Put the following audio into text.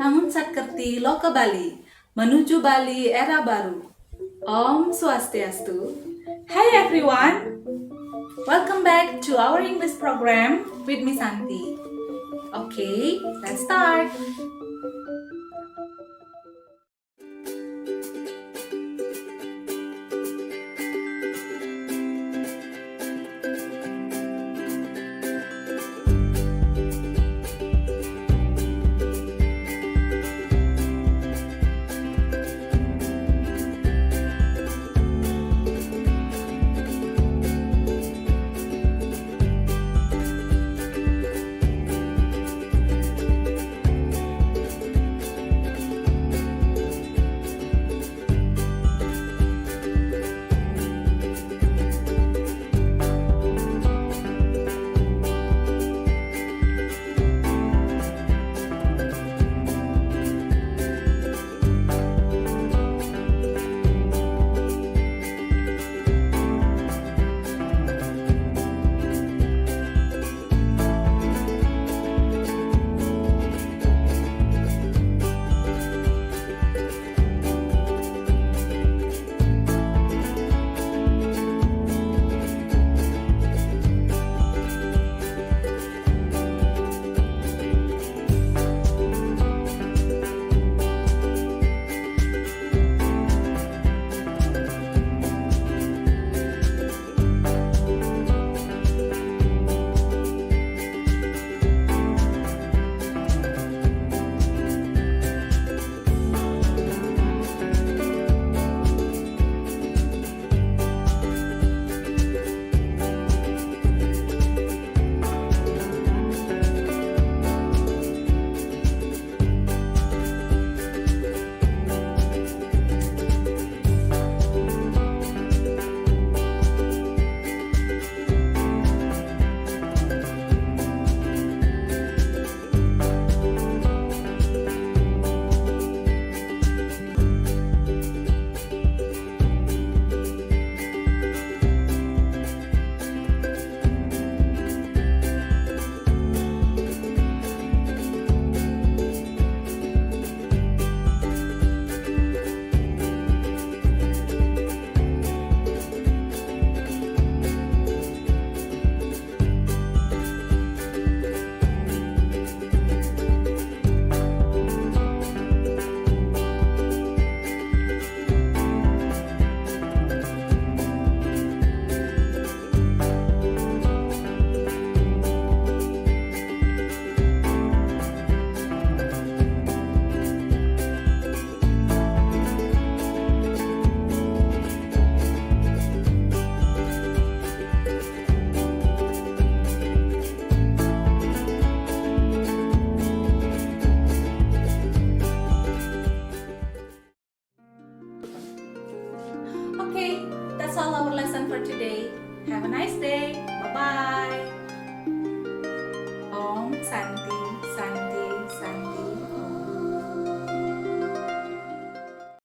Namun Satkerti Loka Bali, menuju Bali era baru. Om Swastiastu. Hi everyone, welcome back to our English program with Miss Santi. Okay, let's start. Okay, that's all our lesson for today. Have a nice day. Bye bye. Om Santi.